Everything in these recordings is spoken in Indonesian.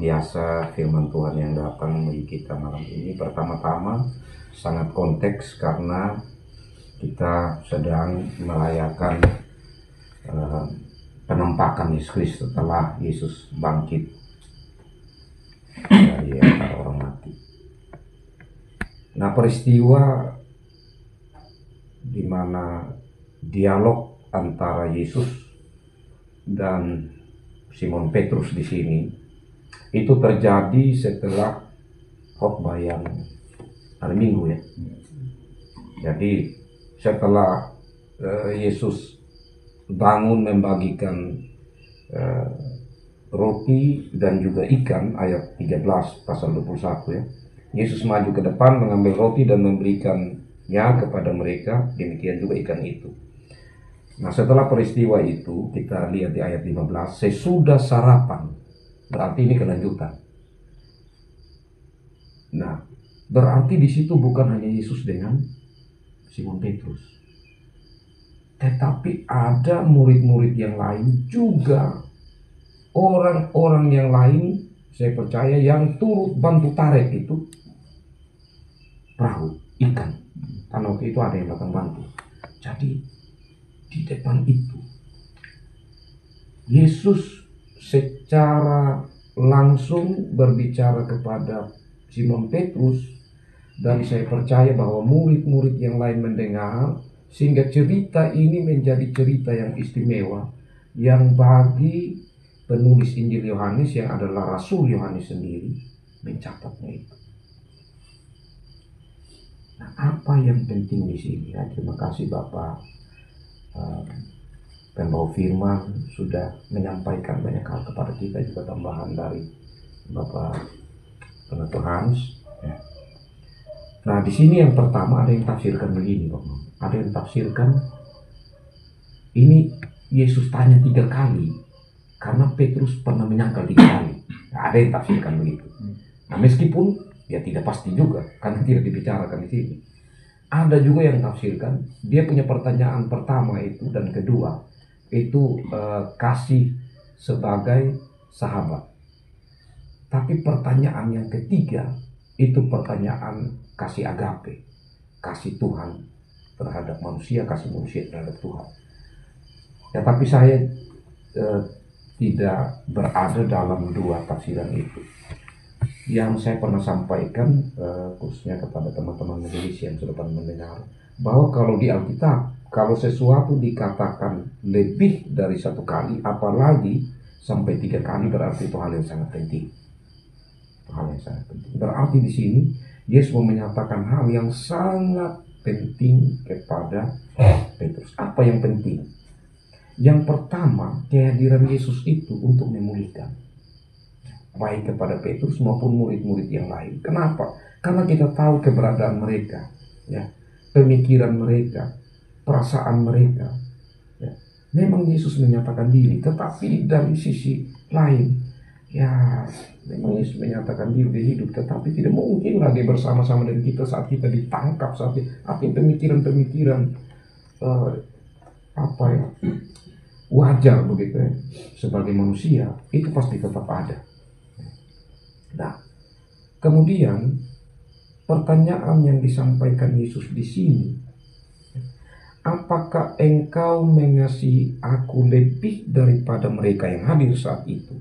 biasa firman Tuhan yang datang bagi kita malam ini. Pertama-tama sangat konteks karena kita sedang merayakan penampakan Yesus Kristus setelah Yesus bangkit dari antara orang mati. Nah, peristiwa di mana dialog antara Yesus dan Simon Petrus di sini itu terjadi setelah khotbah yang hari Minggu ya. Jadi setelah Yesus bangun membagikan roti dan juga ikan, ayat 13 pasal 21 ya. Yesus maju ke depan mengambil roti dan memberikannya kepada mereka, demikian juga ikan itu. Nah, setelah peristiwa itu kita lihat di ayat 15, sesudah sarapan, berarti ini kelanjutan. Nah, berarti di situ bukan hanya Yesus dengan Simon Petrus, tetapi ada murid-murid yang lain juga, orang-orang yang lain, saya percaya yang turut bantu tarik itu perahu ikan. Karena waktu itu ada yang datang bantu. Jadi di depan itu Yesus secara langsung berbicara kepada Simon Petrus, dan saya percaya bahwa murid-murid yang lain mendengar, sehingga cerita ini menjadi cerita yang istimewa yang bagi penulis Injil Yohanes yang adalah Rasul Yohanes sendiri mencatatnya itu. Nah, apa yang penting di sini? Ya, terima kasih Bapak pembawa firman sudah menyampaikan banyak hal kepada kita, juga tambahan dari Bapak Penutur Hans. Ya. Nah, di sini yang pertama ada yang tafsirkan begini, Bapak. Ada yang tafsirkan ini Yesus tanya 3 kali karena Petrus pernah menyangkal 3 kali. Nah, ada yang tafsirkan begitu. Nah, meskipun ya tidak pasti juga karena tidak dibicarakan di sini. Ada juga yang tafsirkan dia punya pertanyaan pertama itu dan kedua itu kasih sebagai sahabat. Tapi pertanyaan yang ketiga itu pertanyaan kasih agape, kasih Tuhan terhadap manusia, kasih manusia terhadap Tuhan. Ya, tapi saya tidak berada dalam dua tafsiran itu. Yang saya pernah sampaikan khususnya kepada teman-teman majelis yang sudah pernah mendengar, bahwa kalau di Alkitab, kalau sesuatu dikatakan lebih dari 1 kali, apalagi sampai 3 kali, berarti itu hal yang sangat penting. Hal yang sangat penting. Berarti di sini Yesus mau menyatakan hal yang sangat penting kepada Petrus. Apa yang penting? Yang pertama, kehadiran Yesus itu untuk memulihkan, baik kepada Petrus maupun murid-murid yang lain. Kenapa? Karena kita tahu keberadaan mereka, ya, pemikiran mereka, perasaan mereka. Ya. Memang Yesus menyatakan diri, tetapi dari sisi lain, ya, memang Yesus menyatakan diri hidup, tetapi tidak mungkin lagi bersama-sama dengan kita saat kita ditangkap, saat artinya pemikiran-pemikiran apa ya, wajar begitu ya, sebagai manusia itu pasti tetap ada. Nah, kemudian pertanyaan yang disampaikan Yesus di sini, apakah engkau mengasihi aku lebih daripada mereka yang hadir saat itu?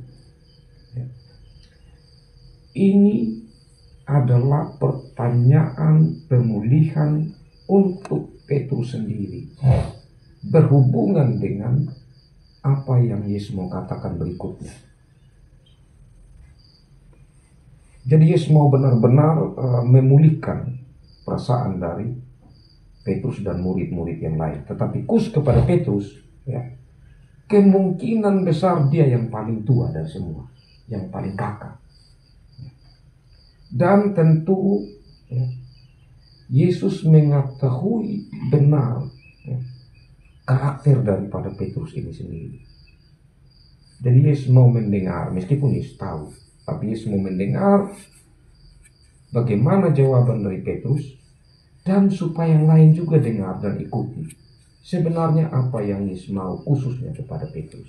Ini adalah pertanyaan pemulihan untuk Petrus sendiri, berhubungan dengan apa yang Yesus mau katakan berikutnya. Jadi Yesus mau benar-benar memulihkan perasaan dari Petrus dan murid-murid yang lain. Tetapi khusus kepada Petrus, ya, kemungkinan besar dia yang paling tua dari semua, yang paling kakak. Dan tentu ya, Yesus mengetahui benar ya, karakter daripada Petrus ini sendiri. Jadi Yesus mau mendengar, meskipun Yesus tahu, tapi Yesus mau mendengar bagaimana jawaban dari Petrus, dan supaya yang lain juga dengar dan ikuti sebenarnya apa yang Yesus mau khususnya kepada Petrus.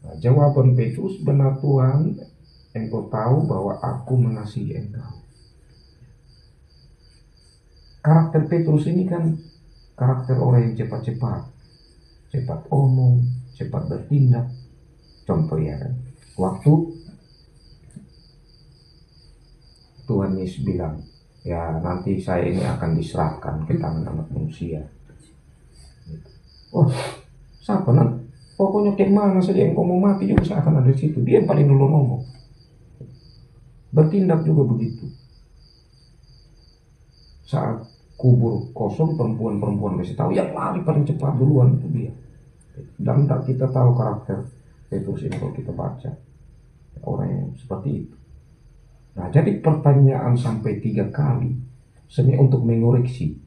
Nah, Jawaban Petrus, benar Tuhan, engkau tahu bahwa aku mengasihi engkau. Karakter Petrus ini kan karakter orang yang cepat-cepat, cepat omong, cepat bertindak. Contoh ya kan, waktu Tuhan Yesus bilang, ya nanti saya ini akan diserahkan ke tangan anak manusia. Oh, siapa nanti? Pokoknya kemana saja engkau mau mati juga saya akan ada di situ. Dia yang paling dulu ngomong. Bertindak juga begitu. Saat kubur kosong, perempuan-perempuan kasih tahu yang lari paling cepat duluan itu dia. Dan kita tahu karakter Petrus ini kalau kita baca, orang yang seperti itu. Nah, jadi pertanyaan sampai 3 kali sebenarnya untuk mengoreksi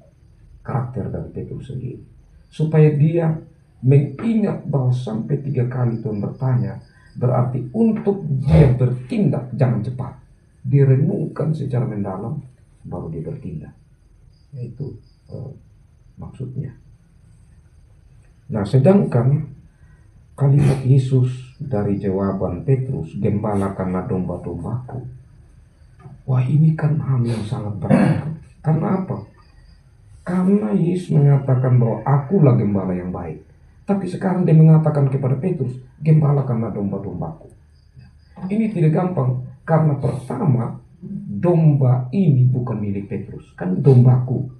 karakter dari Petrus sendiri, supaya dia mengingat bahwa sampai 3 kali Tuhan bertanya, berarti untuk dia bertindak jangan cepat, direnungkan secara mendalam baru dia bertindak. Itu maksudnya. Nah, sedangkan kalimat Yesus dari jawaban Petrus, gembalakanlah domba-dombaku. Wah, ini kan hal yang sangat berat. Karena apa? Karena Yesus mengatakan bahwa akulah gembala yang baik. Tapi sekarang dia mengatakan kepada Petrus, gembalakanlah domba-dombaku. Ini tidak gampang. Karena pertama, domba ini bukan milik Petrus. Kan dombaku.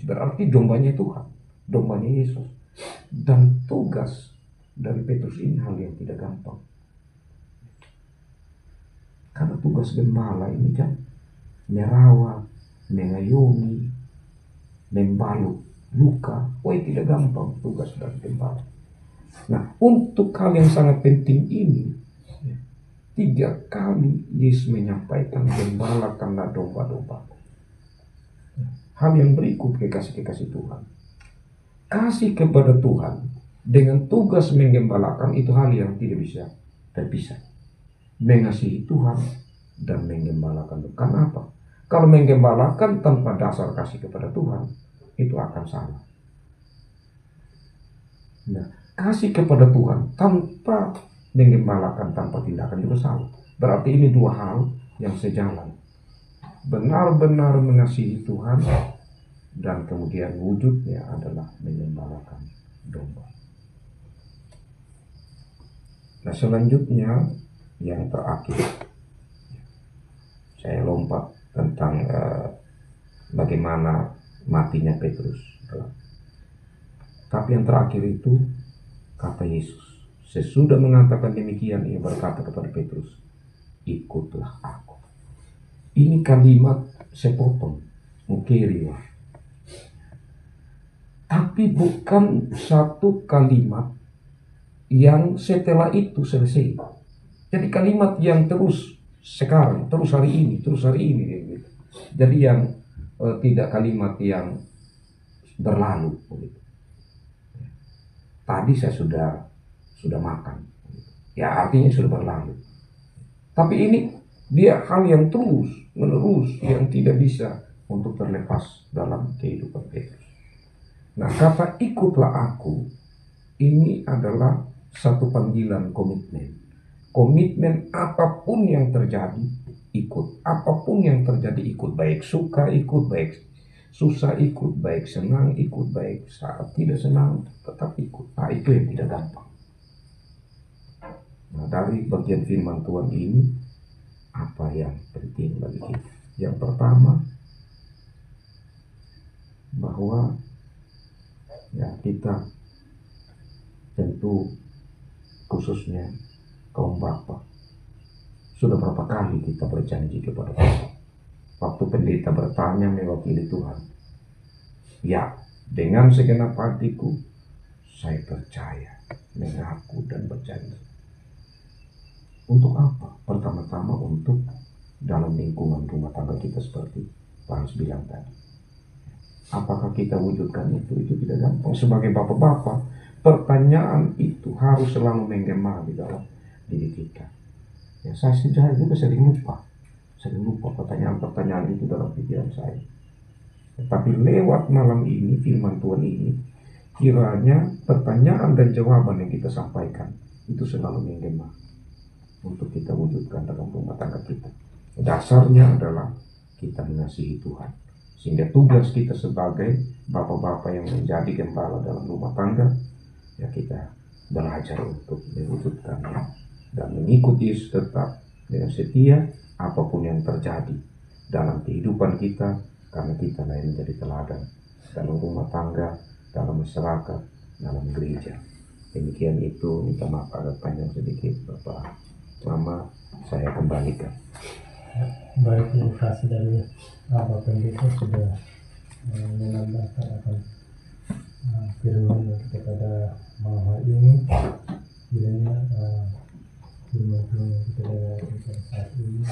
Berarti dombanya Tuhan. Dombanya Yesus. Dan tugas dari Petrus ini hal yang tidak gampang. Karena tugas gembala ini kan merawat, mengayomi, membalut luka. Wah, tidak gampang tugas dari gembala. Nah, untuk hal yang sangat penting ini, 3 kali Yesus menyampaikan gembalakanlah domba-domba. Hal yang berikut kekasih-kekasih Tuhan. Kasih kepada Tuhan dengan tugas menggembalakan itu hal yang tidak bisa terpisah. Mengasihi Tuhan dan menggembalakan. Kenapa? Kalau menggembalakan tanpa dasar kasih kepada Tuhan, itu akan salah. Nah, kasih kepada Tuhan tanpa menggembalakan, tanpa tindakan juga salah. Berarti ini 2 hal yang sejalan. Benar-benar mengasihi Tuhan dan kemudian wujudnya adalah menggembalakan domba. Nah, selanjutnya yang terakhir, saya lompat tentang bagaimana matinya Petrus. Tapi yang terakhir itu kata Yesus. Sesudah mengatakan demikian, ia berkata kepada Petrus, ikutlah aku. Ini kalimat sepotong, mukeriwa. Tapi bukan satu kalimat yang setelah itu selesai. Jadi kalimat yang terus sekarang, terus hari ini. Gitu. Jadi yang tidak kalimat yang berlalu. Gitu. Tadi saya sudah makan. Ya, artinya sudah berlalu. Tapi ini dia hal yang terus menerus yang tidak bisa untuk terlepas dalam kehidupan Petrus. Nah, kata ikutlah aku ini adalah satu panggilan komitmen. Komitmen apapun yang terjadi, ikut. Apapun yang terjadi, ikut. Baik suka, ikut. Baik susah, ikut. Baik senang, ikut. Baik saat tidak senang, tetap ikut. Nah, itu yang tidak gampang. Nah, dari bagian firman Tuhan ini, apa yang penting bagi kita? Yang pertama, bahwa ya kita tentu khususnya kaum bapak, sudah berapa kali kita berjanji kepada Tuhan. Waktu pendeta bertanya mewakili Tuhan, ya dengan segenap hatiku saya percaya, mengaku dan berjanji. Untuk apa? Pertama-tama untuk dalam lingkungan rumah tangga kita seperti Pak Hans bilang tadi. Apakah kita wujudkan itu? Itu tidak gampang. Sebagai bapak-bapak, pertanyaan itu harus selalu menggema di dalam diri kita. Ya, saya juga sering lupa pertanyaan-pertanyaan itu dalam pikiran saya. Tetapi lewat malam ini, firman Tuhan ini, kiranya pertanyaan dan jawaban yang kita sampaikan itu selalu menggema untuk kita wujudkan dalam rumah tangga kita. Dasarnya adalah kita mengasihi Tuhan. Sehingga tugas kita sebagai bapak-bapak yang menjadi gembala dalam rumah tangga, ya kita belajar untuk mewujudkannya dan mengikuti Yesus tetap dengan setia apapun yang terjadi dalam kehidupan kita, karena kita yang menjadi teladan dalam rumah tangga, dalam masyarakat, dalam gereja. Demikian itu, minta maaf agak panjang sedikit Bapak Mama, saya kembalikan. Baik, terima kasih dari Bapak Pendeta sudah menambahkan akan firman kepada malam hari ini. Kiranya firman yang kita dengar pada saat ini